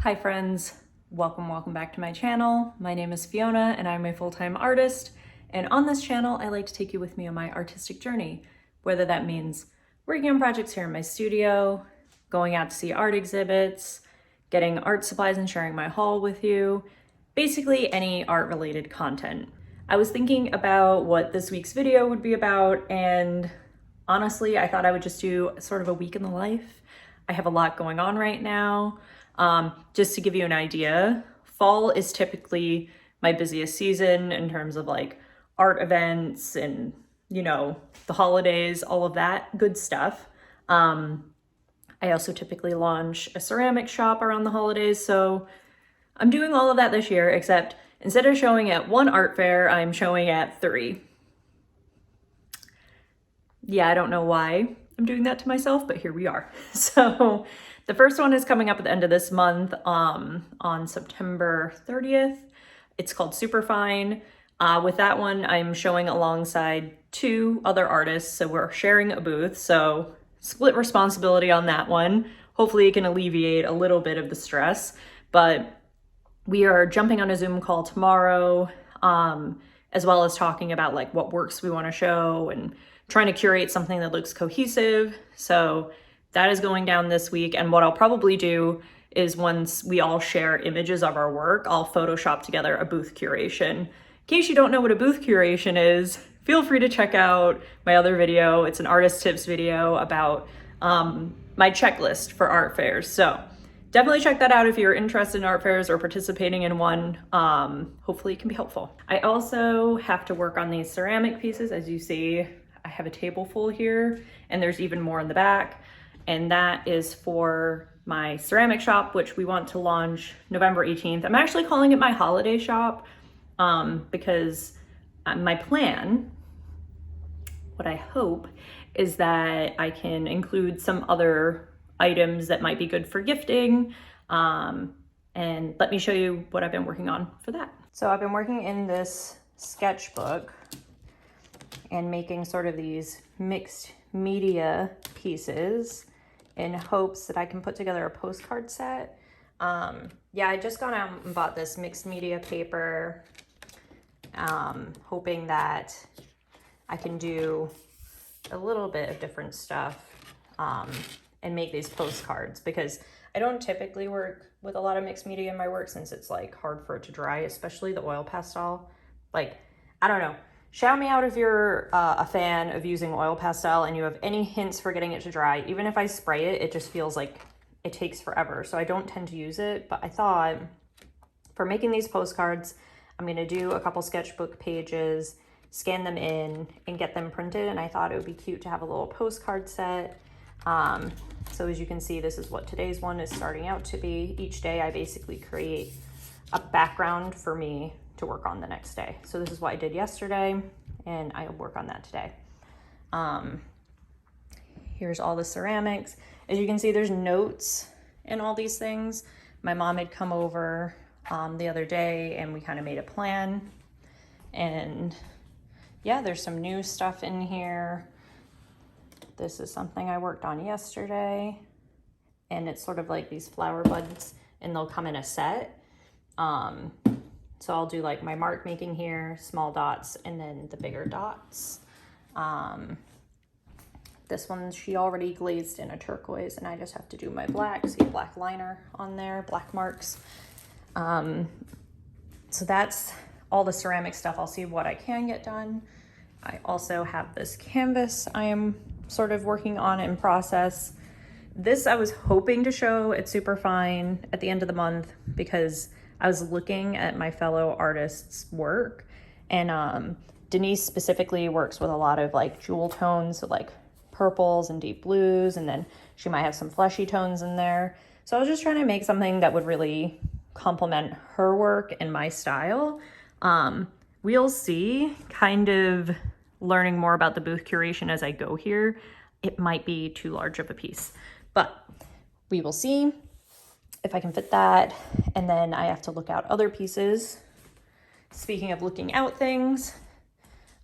Hi friends, welcome back to my channel. My name is Fiona and I'm a full-time artist, and on this channel I like to take you with me on my artistic journey, whether that means working on projects here in my studio, going out to see art exhibits, getting art supplies and sharing my haul with you, basically any art related content. I was thinking about what this week's video would be about, and honestly I thought I would just do sort of a week in the life. I have a lot going on right now. Just to give you an idea, fall is typically my busiest season in terms of like art events and, you know, the holidays, all of that good stuff. I also typically launch a ceramic shop around the holidays, so I'm doing all of that this year, except instead of showing at one art fair, I'm showing at 3. Yeah, I don't know why I'm doing that to myself, but here we are. So the first one is coming up at the end of this month, on September 30th. It's called SUPERFINE. With that one, I'm showing alongside 2 other artists, so we're sharing a booth, so split responsibility on that one. Hopefully it can alleviate a little bit of the stress, but we are jumping on a Zoom call tomorrow, as well as talking about like what works we want to show and trying to curate something that looks cohesive. So that is going down this week, and what I'll probably do is once we all share images of our work, I'll Photoshop together a booth curation. In case you don't know what a booth curation is, feel free to check out my other video. It's an artist tips video about my checklist for art fairs. So definitely check that out if you're interested in art fairs or participating in one. Hopefully it can be helpful. I also have to work on these ceramic pieces. As you see, I have a table full here, and there's even more in the back. And that is for my ceramic shop, which we want to launch November 18th. I'm actually calling it my holiday shop because my plan, what I hope, is that I can include some other items that might be good for gifting. And let me show you what I've been working on for that. So I've been working in this sketchbook and making sort of these mixed media pieces in hopes that I can put together a postcard set. Yeah, I just gone out and bought this mixed media paper, hoping that I can do a little bit of different stuff and make these postcards, because I don't typically work with a lot of mixed media in my work since it's like hard for it to dry, especially the oil pastel. Like, I don't know. Shout me out if you're a fan of using oil pastel and you have any hints for getting it to dry. Even if I spray it, it just feels like it takes forever. So I don't tend to use it, but I thought for making these postcards, I'm gonna do a couple sketchbook pages, scan them in and get them printed. And I thought it would be cute to have a little postcard set. So as you can see, this is what today's one is starting out to be. Each day I basically create a background for me to work on the next day. So this is what I did yesterday, and I'll work on that today. Here's all the ceramics. As you can see, there's notes in all these things. My mom had come over the other day and we kind of made a plan. And yeah, there's some new stuff in here. This is something I worked on yesterday, and it's sort of like these flower buds, and they'll come in a set. So I'll do like my mark making here, small dots, and then the bigger dots. This one, she already glazed in a turquoise, and I just have to do my black, see black liner on there, black marks. So that's all the ceramic stuff. I'll see what I can get done. I also have this canvas I am sort of working on in process. This I was hoping to show at SUPERFINE at the end of the month, because I was looking at my fellow artists' work, and Denise specifically works with a lot of like jewel tones, so like purples and deep blues, and then she might have some fleshy tones in there. So I was just trying to make something that would really complement her work and my style. We'll see, kind of learning more about the booth curation as I go here. It might be too large of a piece, but we will see if I can fit that. And then I have to look out other pieces. Speaking of looking out things,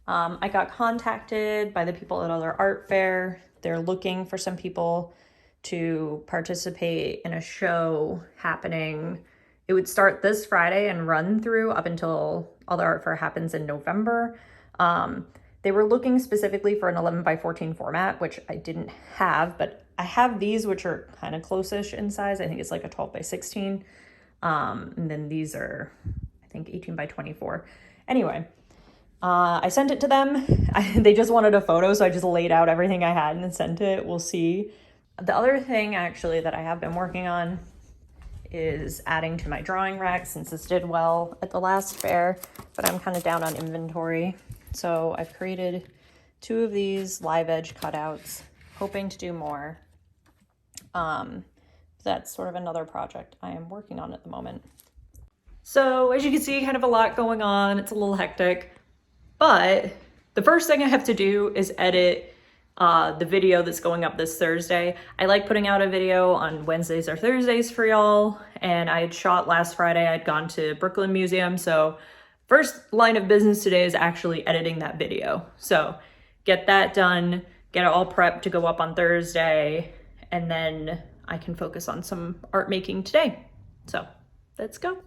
I got contacted by the people at other art fair. They're looking for some people to participate in a show happening. It would start this Friday and run through up until all the art fair happens in November. They were looking specifically for an 11 by 14 format, which I didn't have, but I have these, which are kind of close-ish in size. I think it's like a 12 by 16. And then these are, I think, 18 by 24. Anyway, I sent it to them. They just wanted a photo, so I just laid out everything I had and then sent it. We'll see. The other thing actually that I have been working on is adding to my drawing rack, since this did well at the last fair, but I'm kind of down on inventory. So I've created 2 of these live edge cutouts, hoping to do more. That's sort of another project I am working on at the moment. So as you can see, kind of a lot going on. It's a little hectic, but the first thing I have to do is edit the video that's going up this Thursday. I like putting out a video on Wednesdays or Thursdays for y'all, and I had shot last Friday. I'd gone to Brooklyn Museum, so first line of business today is actually editing that video. So get that done, get it all prepped to go up on Thursday, and then I can focus on some art making today. So let's go.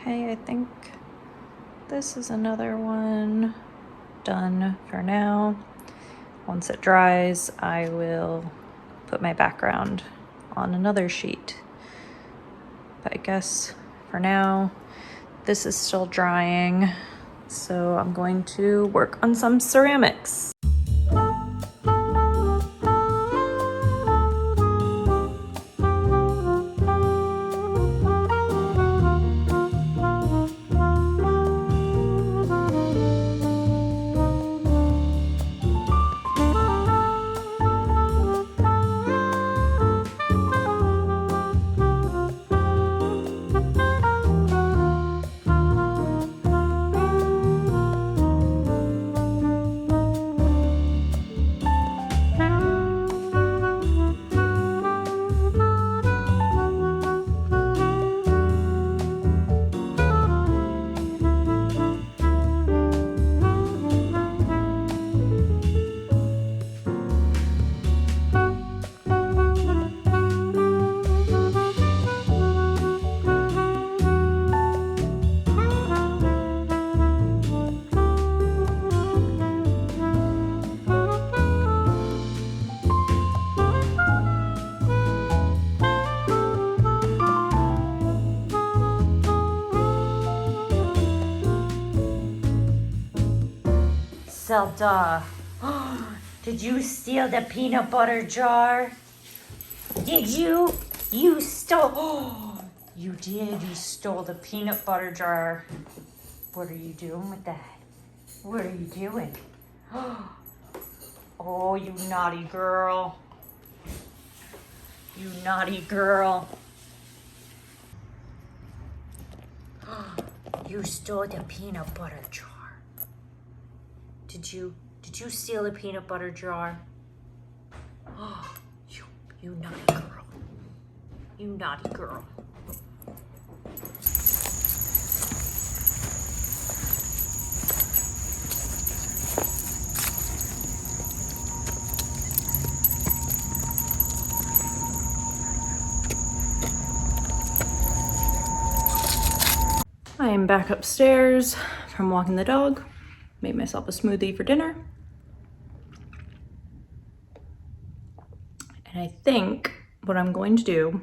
Okay, I think this is another one done for now. Once it dries, I will put my background on another sheet. But I guess for now, this is still drying. So I'm going to work on some ceramics. Zelda, did you steal the peanut butter jar? Did you? You stole, you did, you stole the peanut butter jar. What are you doing with that? What are you doing? Oh, you naughty girl. You naughty girl. You stole the peanut butter jar. Did you steal the peanut butter jar? Oh, you naughty girl. You naughty girl. I am back upstairs from walking the dog. Made myself a smoothie for dinner. And I think what I'm going to do,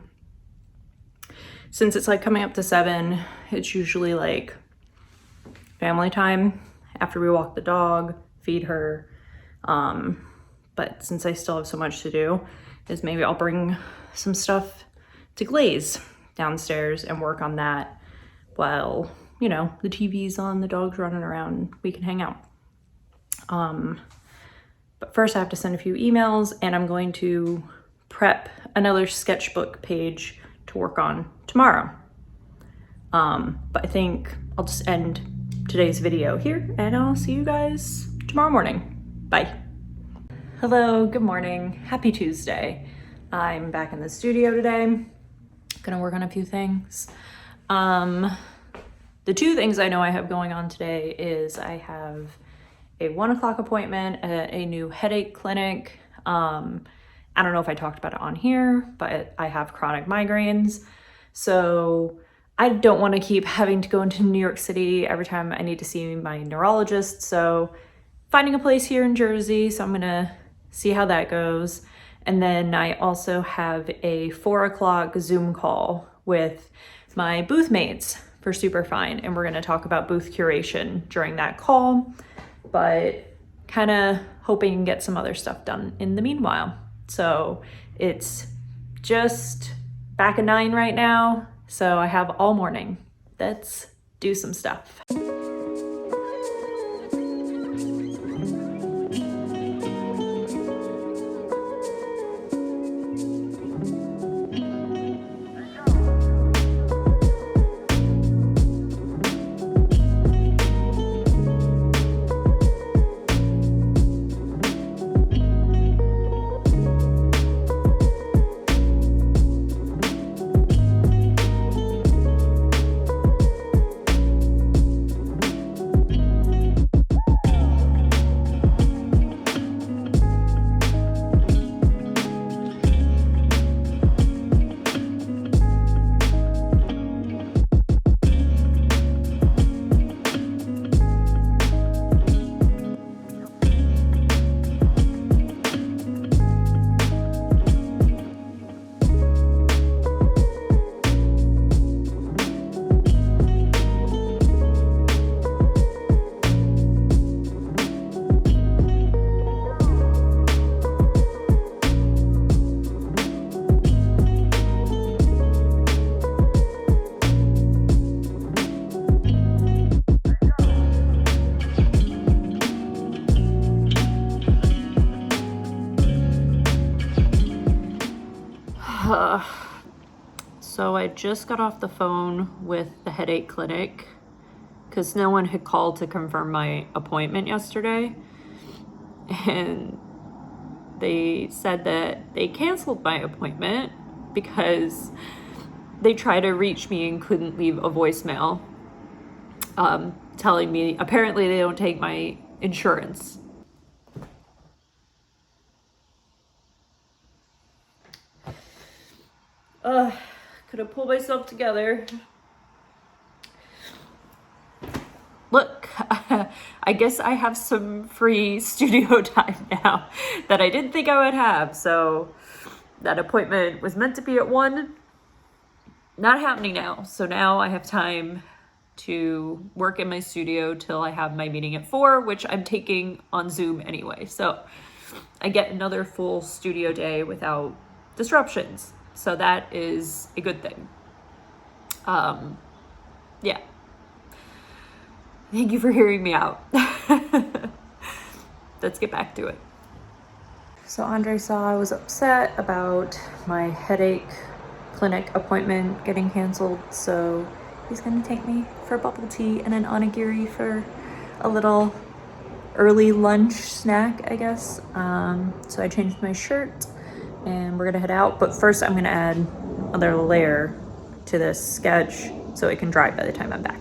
since it's like coming up to 7, it's usually like family time after we walk the dog, feed her. But since I still have so much to do, is maybe I'll bring some stuff to glaze downstairs and work on that while, you know, the TV's on, the dog's running around, we can hang out. But first I have to send a few emails, and I'm going to prep another sketchbook page to work on tomorrow. But I think I'll just end today's video here, and I'll see you guys tomorrow morning. Bye. Hello, good morning, happy Tuesday. I'm back in the studio today. Gonna work on a few things. The 2 things I know I have going on today is I have a 1 o'clock appointment at a new headache clinic. I don't know if I talked about it on here, but I have chronic migraines. So I don't want to keep having to go into New York City every time I need to see my neurologist. So finding a place here in Jersey. So I'm gonna see how that goes. And then I also have a 4 o'clock Zoom call with my BOOTHMATES for SUPERFINE, and we're going to talk about booth curation during that call, but kind of hoping to get some other stuff done in the meanwhile. So it's just back at 9 right now, so I have all morning. Let's do some stuff. I just got off the phone with the headache clinic because no one had called to confirm my appointment yesterday. And they said that they canceled my appointment because they tried to reach me and couldn't leave a voicemail telling me apparently they don't take my insurance. Could have pulled myself together. Look, I guess I have some free studio time now that I didn't think I would have. So that appointment was meant to be at 1, not happening now. So now I have time to work in my studio till I have my meeting at 4, which I'm taking on Zoom anyway. So I get another full studio day without disruptions. So that is a good thing. Yeah. Thank you for hearing me out. Let's get back to it. So Andre saw I was upset about my headache clinic appointment getting canceled, so he's gonna take me for bubble tea and an onigiri for a little early lunch snack, I guess. So I changed my shirt and we're gonna head out, but first I'm gonna add another layer to this sketch so it can dry by the time I'm back.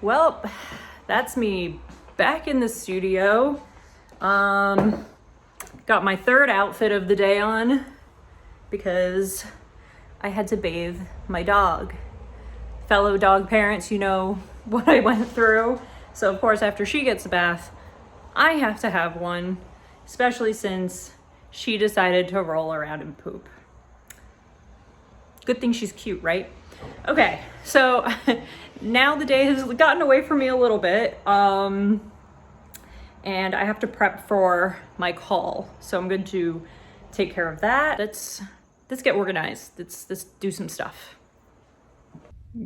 Well, that's me back in the studio. Got my third outfit of the day on because I had to bathe my dog. Fellow dog parents, you know what I went through. So of course, after she gets a bath, I have to have one, especially since she decided to roll around and poop. Good thing she's cute, right? Okay, so now the day has gotten away from me a little bit, and I have to prep for my call. So I'm going to take care of that. Let's get organized. Let's do some stuff.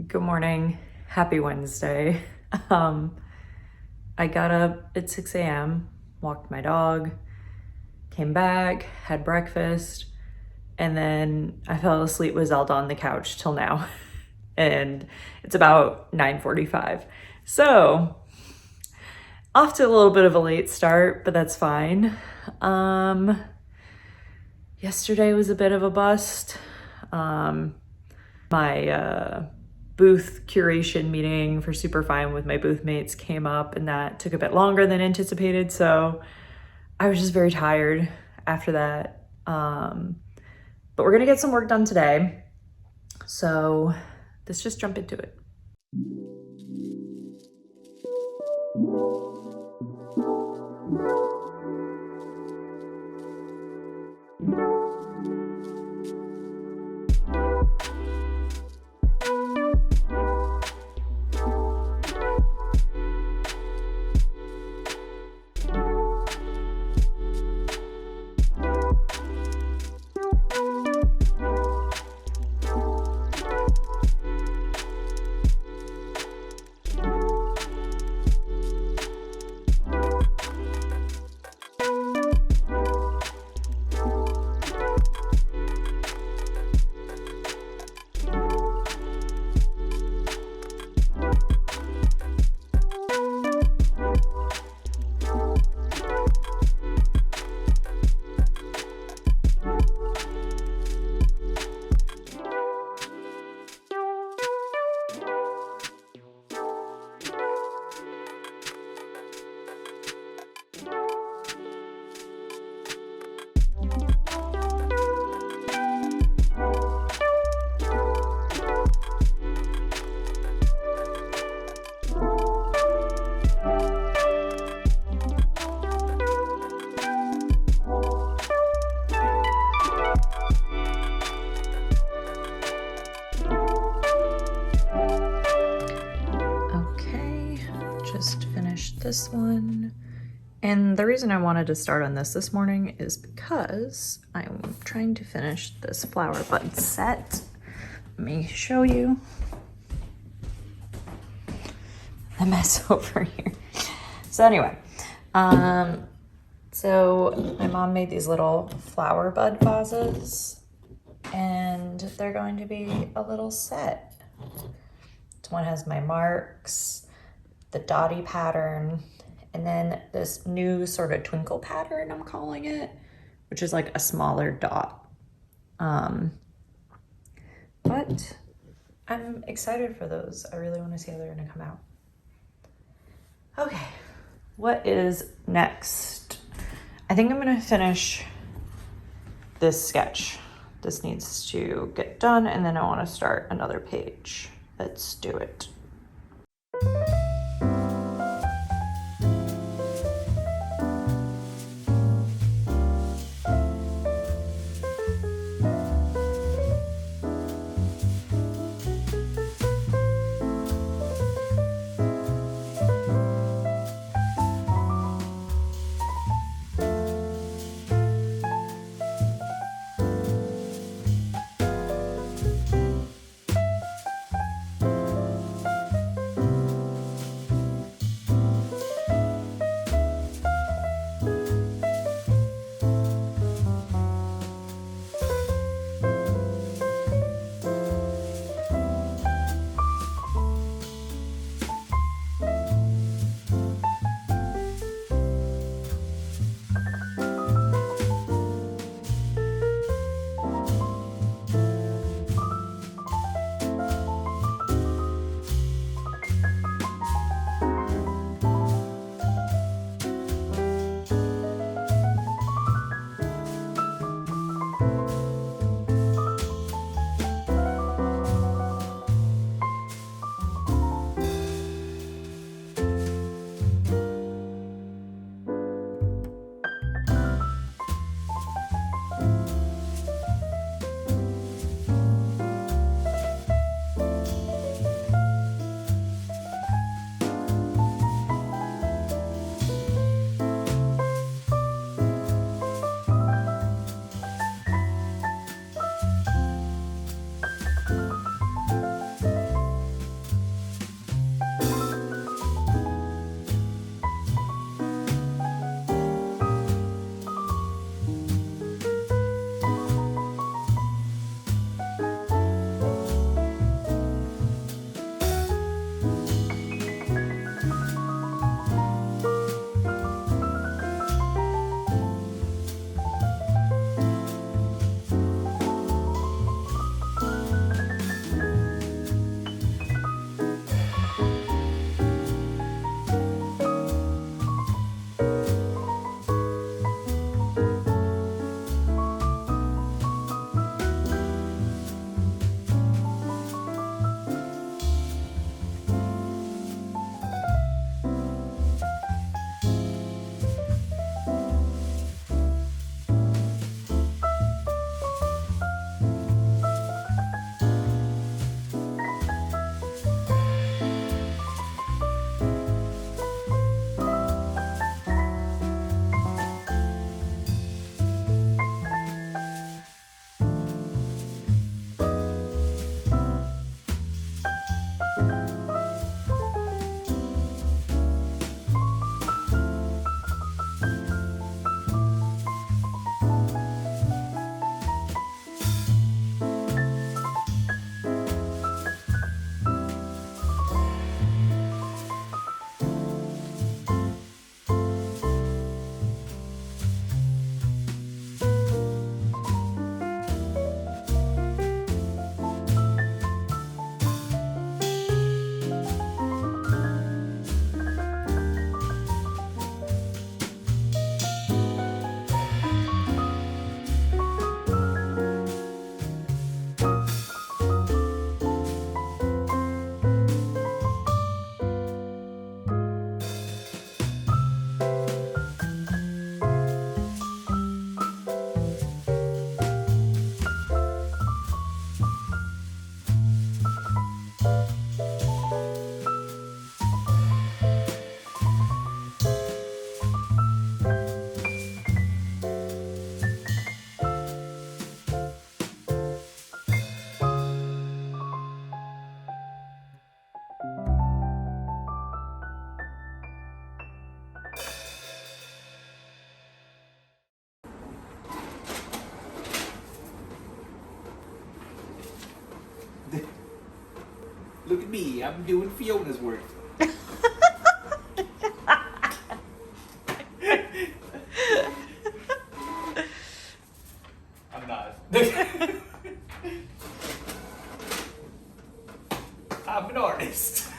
Good morning. Happy Wednesday. I got up at 6 a.m., walked my dog, came back, had breakfast, and then I fell asleep with Zelda on the couch till now. And it's about 9:45. So off to a little bit of a late start, but that's fine. Yesterday was a bit of a bust. My booth curation meeting for SUPERFINE with my booth mates came up, and that took a bit longer than anticipated. So I was just very tired after that. But we're gonna get some work done today. So let's just jump into it. Just finished this one. And the reason I wanted to start on this morning is because I'm trying to finish this flower bud set. Let me show you the mess over here. So anyway, so my mom made these little flower bud vases, and they're going to be a little set. This one has my marks, the dotty pattern, and then this new sort of twinkle pattern, I'm calling it, which is like a smaller dot. But I'm excited for those. I really want to see how they're gonna come out. Okay, what is next? I think I'm gonna finish this sketch. This needs to get done, and then I want to start another page. Let's do it. at me. I'm doing Fiona's work. I'm not. I'm an artist.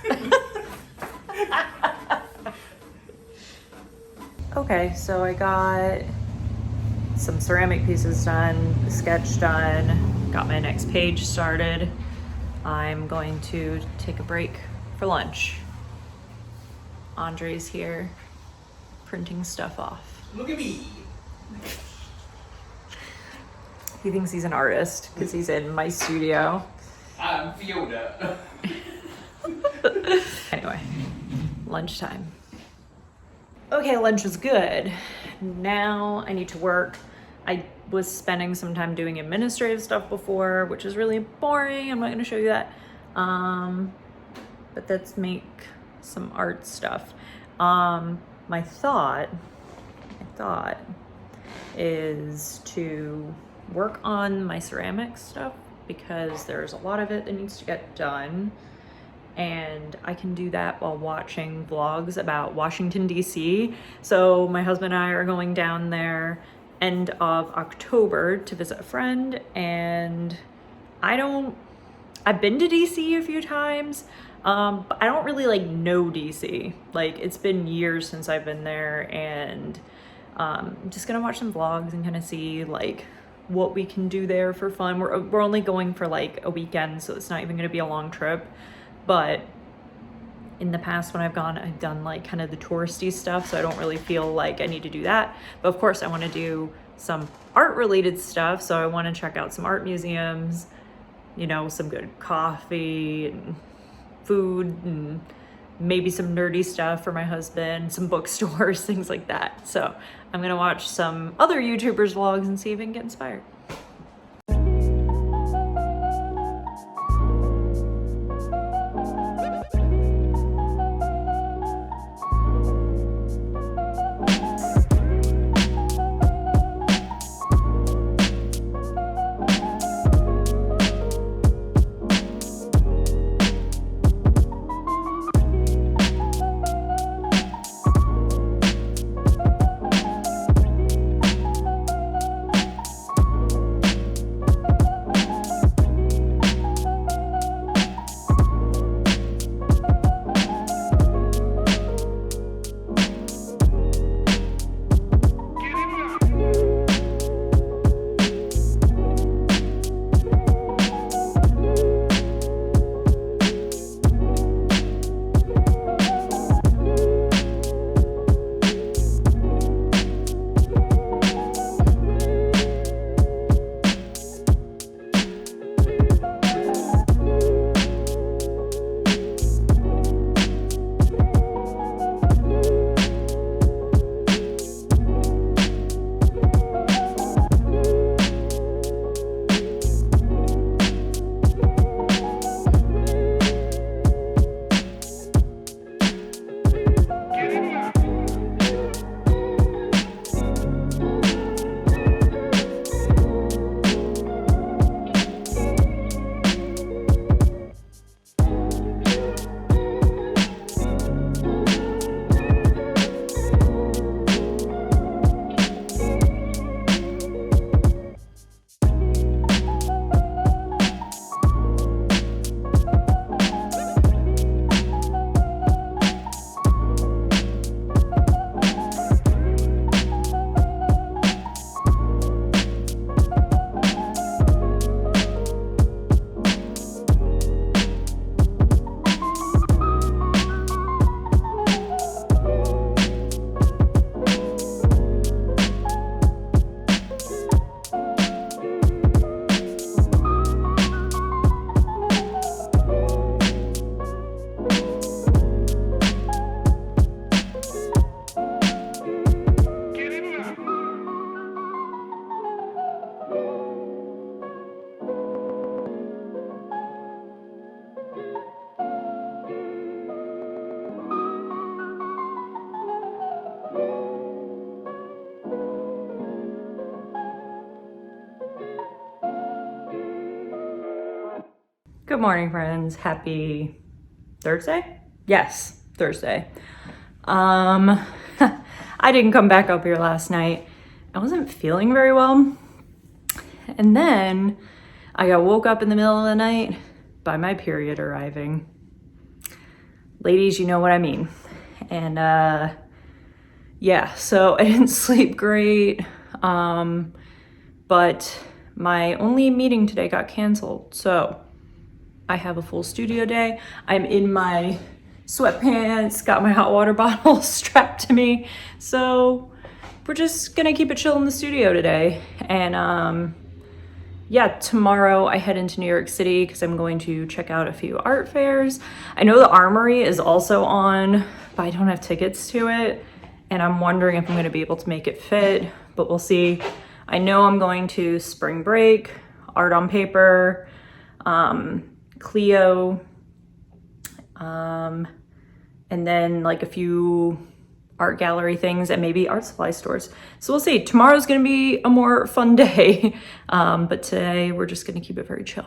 Okay, so I got some ceramic pieces done, the sketch done, got my next page started. I'm going to take a break for lunch. Andre's here printing stuff off. Look at me. He thinks he's an artist because he's in my studio. I'm Fiona. Anyway, lunchtime. Okay, lunch was good. Now I need to work. I was spending some time doing administrative stuff before, which is really boring. I'm not gonna show you that. But let's make some art stuff. My thought is to work on my ceramic stuff because there's a lot of it that needs to get done. And I can do that while watching vlogs about Washington, D.C. So my husband and I are going down there end of October to visit a friend, and I've been to DC a few times, but I don't really like know DC. Like, it's been years since I've been there, and I'm just gonna watch some vlogs and kind of see like what we can do there for fun. We're only going for like a weekend, so it's not even gonna be a long trip. But in the past when I've gone, I've done like kind of the touristy stuff, so I don't really feel like I need to do that. But of course I want to do some art related stuff, so I want to check out some art museums, you know, some good coffee and food and maybe some nerdy stuff for my husband, some bookstores, things like that. So I'm gonna watch some other YouTubers vlogs and see if I can get inspired. Good morning, friends. Happy Thursday? Yes, Thursday. I didn't come back up here last night. I wasn't feeling very well. And then I got woke up in the middle of the night by my period arriving. Ladies, you know what I mean. And yeah, so I didn't sleep great. But my only meeting today got canceled. So I have a full studio day. I'm in my sweatpants, got my hot water bottle strapped to me. So we're just gonna keep it chill in the studio today. And yeah, tomorrow I head into New York City because I'm going to check out a few art fairs. I know the Armory is also on, but I don't have tickets to it. And I'm wondering if I'm gonna be able to make it fit, but we'll see. I know I'm going to Spring Break, Art on Paper, Clio, and then like a few art gallery things and maybe art supply stores. So we'll see. Tomorrow's gonna be a more fun day, but today we're just gonna keep it very chill.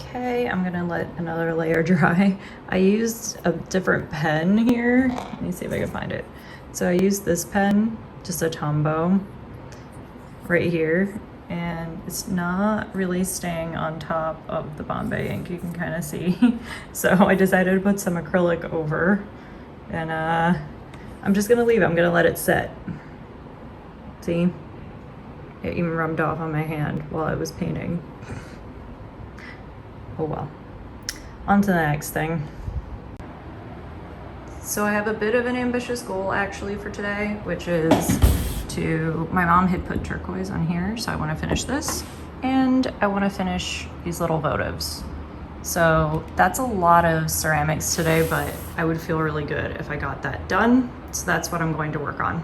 Okay, I'm gonna let another layer dry. I used a different pen here. Let me see if I can find it. So I used this pen, just a Tombow, right here, and it's not really staying on top of the Bombay ink, you can kind of see. So I decided to put some acrylic over, and I'm just gonna leave it. I'm gonna let it set. See? It even rubbed off on my hand while I was painting. Oh well. On to the next thing. So I have a bit of an ambitious goal actually for today, which is my mom had put turquoise on here, so I want to finish this, and I want to finish these little votives. So that's a lot of ceramics today, but I would feel really good if I got that done. So that's what I'm going to work on.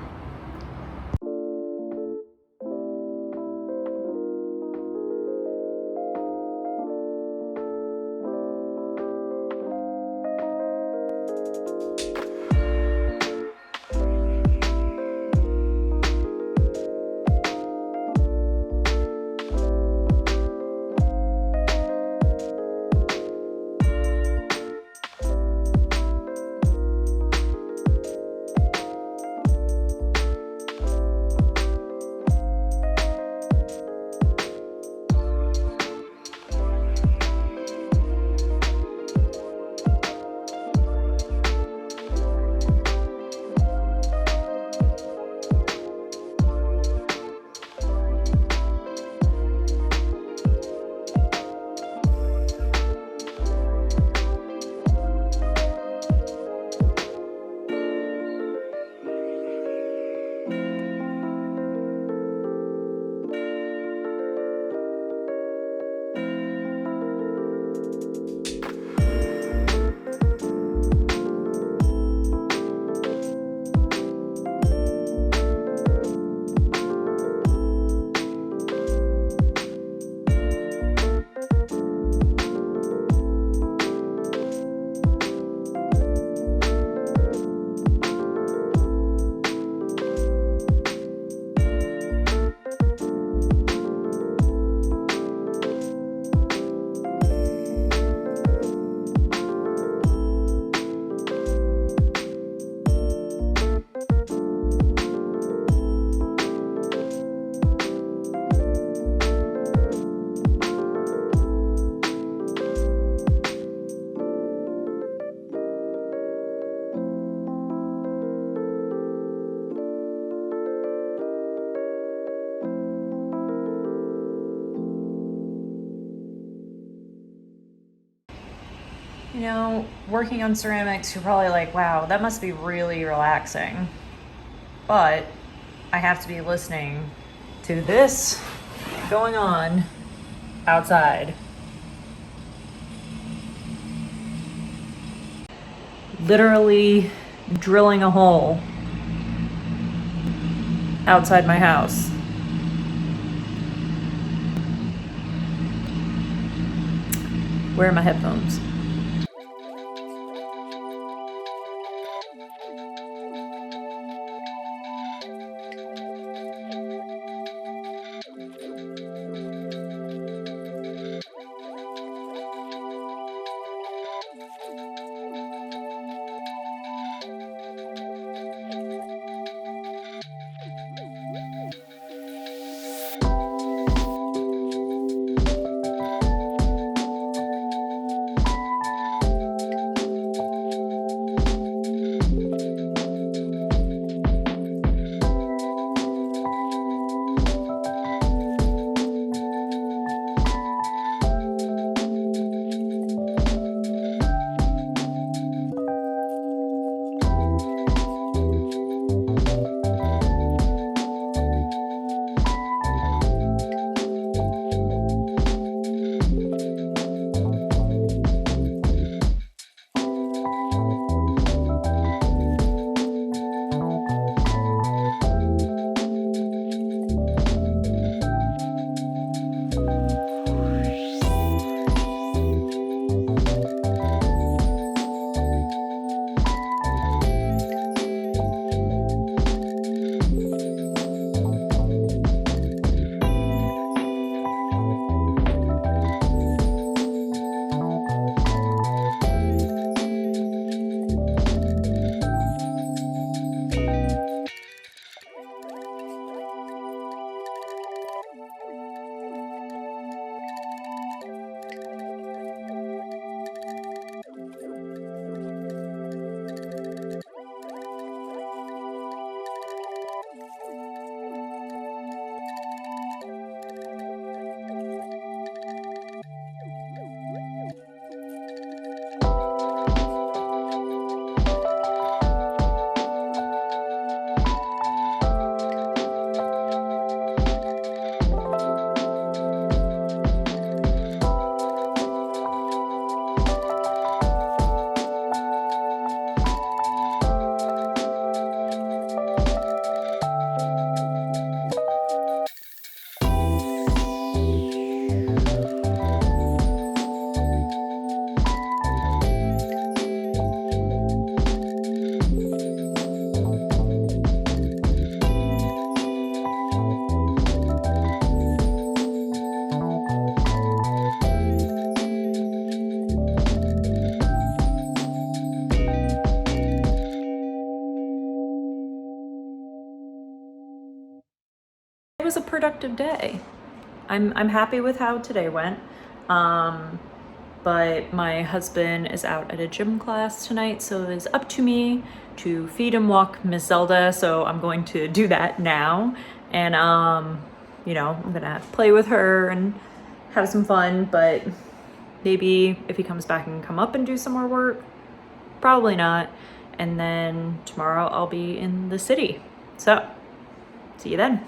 You know, working on ceramics, you're probably like, wow, that must be really relaxing. But I have to be listening to this going on outside. Literally drilling a hole outside my house. Where are my headphones? It was a productive day. I'm happy with how today went. But my husband is out at a gym class tonight, so it is up to me to feed and walk Miss Zelda. So I'm going to do that now, and you know, I'm gonna play with her and have some fun. But maybe if he comes back and come up and do some more work, probably not. And then tomorrow I'll be in the city. So see you then.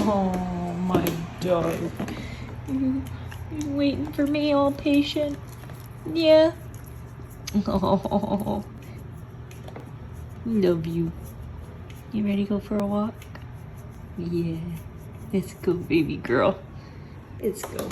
Oh, my dog. You waiting for me, all patient? Yeah. Oh, love you. You ready to go for a walk? Yeah. Let's go, baby girl. Let's go.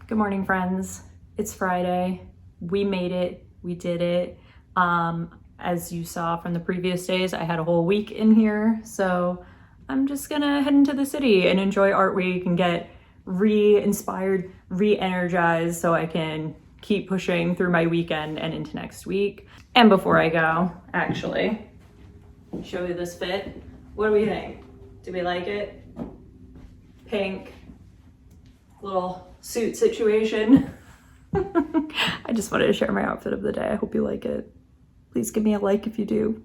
Good morning, friends. It's Friday. We made it. We did it. As you saw from the previous days, I had a whole week in here, so I'm just gonna head into the city and enjoy Art Week and get re-inspired, re-energized so I can keep pushing through my weekend and into next week. And before I go, actually, show you this fit. What do we think? Do we like it? Pink, little suit situation. I just wanted to share my outfit of the day. I hope you like it. Please give me a like if you do.